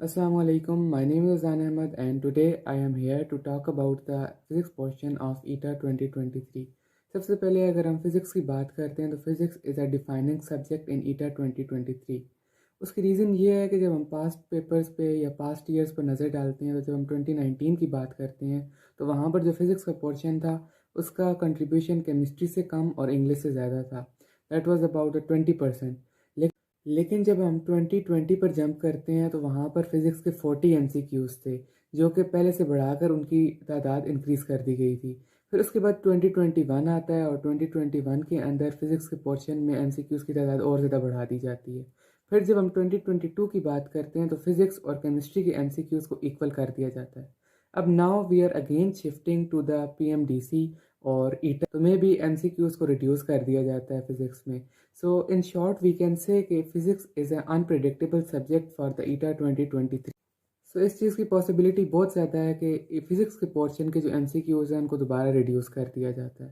Assalamu alaikum. My name is Zan Ahmed and today I am here to talk about the physics portion of ETA 2023. सबसे पहले अगर हम physics की बात करते हैं तो physics is a defining subject in ETA 2023. उसकी रीज़न ये है कि जब हम पास्ट पेपर्स पे या पास्ट ईयर्स पर नज़र डालते हैं तो जब हम 2019 की बात करते हैं तो वहाँ पर जो फिज़िक्स का पोर्शन था उसका कंट्रीब्यूशन केमिस्ट्री से कम और इंग्लिश से ज़्यादा था. That was about 20%. लेकिन जब हम 2020 पर जंप करते हैं तो वहाँ पर फिज़िक्स के 40 MCQs थे, जो कि पहले से बढ़ाकर उनकी तादाद इंक्रीज़ कर दी गई थी. फिर उसके बाद 2021 आता है और 2021 के अंदर फिज़िक्स के पोर्शन में MCQs की तादाद और ज़्यादा बढ़ा दी जाती है. फिर जब हम 2022 की बात करते हैं तो फिज़िक्स और केमिस्ट्री के MCQs को इक्वल कर दिया जाता है. अब now we are again shifting to the PMDC और ईटा तो में भी MCQs को रिड्यूस कर दिया जाता है फिज़िक्स में. So in short, we can say कि physics is an unpredictable subject for the ETA 2023. So इस चीज़ की पॉसिबिलिटी बहुत ज़्यादा है कि फिज़िक्स के पोर्शन के जो MCQs हैं उनको दोबारा रिड्यूस कर दिया जाता है.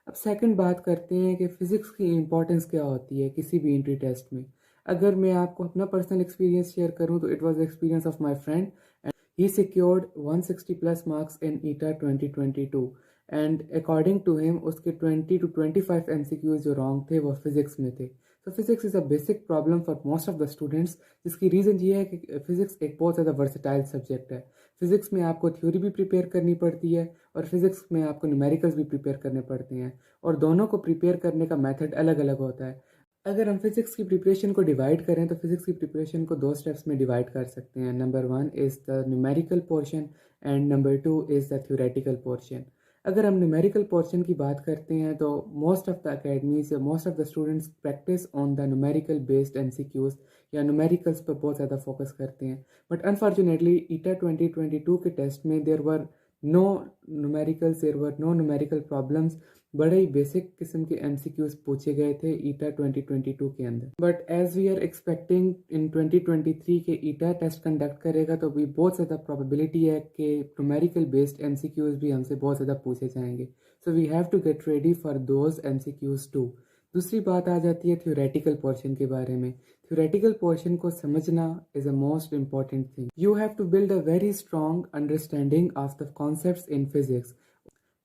अब सेकंड बात करते हैं कि फ़िज़िक्स की इम्पोर्टेंस क्या होती है किसी भी एंट्री टेस्ट में. अगर मैं आपको अपना पर्सनल एक्सपीरियंस शेयर करूँ तो it was the experience of my friend and he secured 160 plus marks in ETA 2022 and according to him उसके 20 to 25 MCQs जो रॉन्ग थे वो फिज़िक्स में थे. तो physics is a basic problem for most of the students, जिसकी reason ये है कि फिज़िक्स एक बहुत ज़्यादा वर्सटाइल सब्जेक्ट है. फिज़िक्स में आपको थ्योरी भी प्रिपेयर करनी पड़ती है और फिज़िक्स में आपको न्यूमेरिकल्स भी प्रिपेयर करने पड़ते हैं और दोनों को प्रिपेयर करने का मेथड अलग अलग होता है. अगर हम फिज़िक्स की प्रिपरेशन को डिवाइड करें तो फिज़िक्स की प्रिपरेशन को दो स्टेप्स में डिवाइड कर सकते हैं. Number 1 is the numerical portion and number 2 is the theoretical portion. अगर हम न्यूमेरिकल पोर्शन की बात करते हैं तो most of the academies most of the students practice on the numerical based MCQs या न्यूमेरिकल्स पर बहुत ज़्यादा फोकस करते हैं. बट अनफॉर्चुनेटली ETA 2022 के टेस्ट में there were no numerical problems. बड़े ही बेसिक किस्म के MCQs पूछे गए थे ETA 2022 के अंदर. But as we are expecting in 2023 के ETA टेस्ट कंडक्ट करेगा तो भी बहुत ज़्यादा प्रोबेबिलिटी है कि न्यूमेरिकल बेस्ड MCQs भी हमसे बहुत ज़्यादा पूछे जाएंगे. So we have to get ready for those MCQs too. दूसरी बात आ जाती है थ्योरेटिकल पोर्शन के बारे में. थ्योरेटिकल पोर्शन को समझना is a most important thing. You have to build a very strong understanding of the concepts in physics.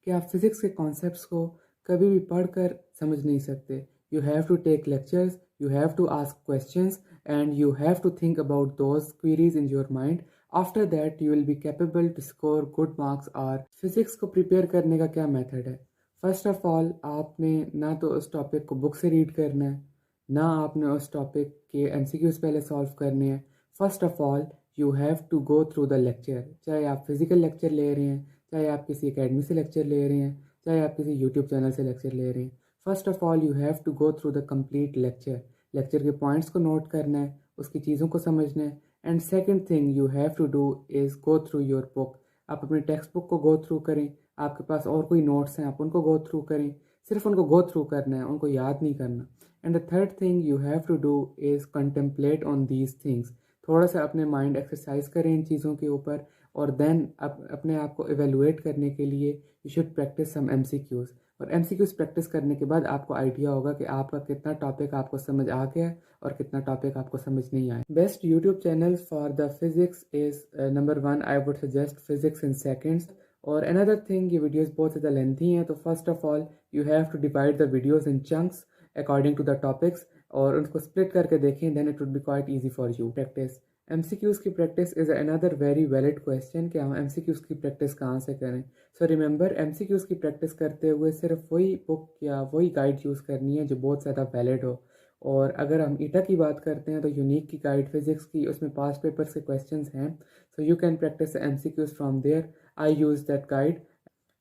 कि आप फिज़िक्स के कॉन्सेप्ट्स को कभी भी पढ़कर समझ नहीं सकते. You have to take lectures, you have to ask questions and you have to think about those queries in your mind. After that you will be capable to score good marks. और physics को prepare करने का क्या method है? First of all आपने ना तो उस टॉपिक को बुक से रीड करना है, ना आपने उस टॉपिक के MCQs पहले सॉल्व करने हैं. First of all you have to go through the lecture. चाहे आप फिज़िकल लेक्चर ले रहे हैं, चाहे आप किसी एकेडमी से लेक्चर ले रहे हैं, चाहे आप किसी यूट्यूब चैनल से लेक्चर ले रहे हैं. First of all you have to go through the complete lecture. Lecture के पॉइंट्स को नोट करना है, उसकी चीज़ों को समझना है. And second thing you have to do is go through your book. आप अपने टेक्स्ट बुक को गो थ्रू करें. आपके पास और कोई नोट्स हैं आप उनको गो थ्रू करें. सिर्फ उनको गो थ्रू करना है, उनको याद नहीं करना. And the third thing you have to do is contemplate on these things. थोड़ा सा अपने माइंड एक्सरसाइज करें इन चीज़ों के ऊपर और देन अपने आप को एवेलुएट करने के लिए you should practise some MCQs. और MCQs प्रैक्टिस करने के बाद आपको आइडिया होगा कि आपका कितना टॉपिक आपको समझ आ गया और कितना टॉपिक आपको समझ नहीं आया. Best YouTube channel for the physics is number 1 I would suggest physics in seconds. और अनदर थिंग ये वीडियोज़ बहुत ज़्यादा लेंथी हैं तो first of all you have to divide the videos in chunks according to the topics और उनको split करके देखें. Then it would be quite easy for you practice. MCQs की practice is another very valid question कि हम MCQs की practice कहाँ से करें. सो रिमेंबर MCQs की प्रैक्टिस करते हुए सिर्फ वही बुक या वही गाइड यूज़ करनी है जो बहुत ज़्यादा वैलिड हो. और अगर हम ETA की बात करते हैं तो यूनिक की गाइड फिज़िक्स की उसमें पास्ट पेपर्स के क्वेश्चंस हैं. So you can practice MCQs from there. I use that guide.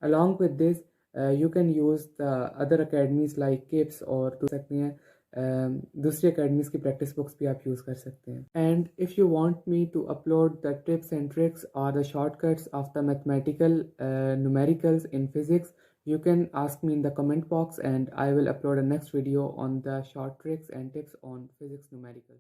Along with this you can use the other academies like KIPS और do सकते हैं दूसरी अकेडमीज़ की प्रैक्टिस बुक्स भी आप यूज़ कर सकते हैं. And if you want me to upload the tips and tricks और the shortcuts of the mathematical numericals in physics, you can ask me in the comment box and I will upload a next video on the short tricks and tips on physics numericals.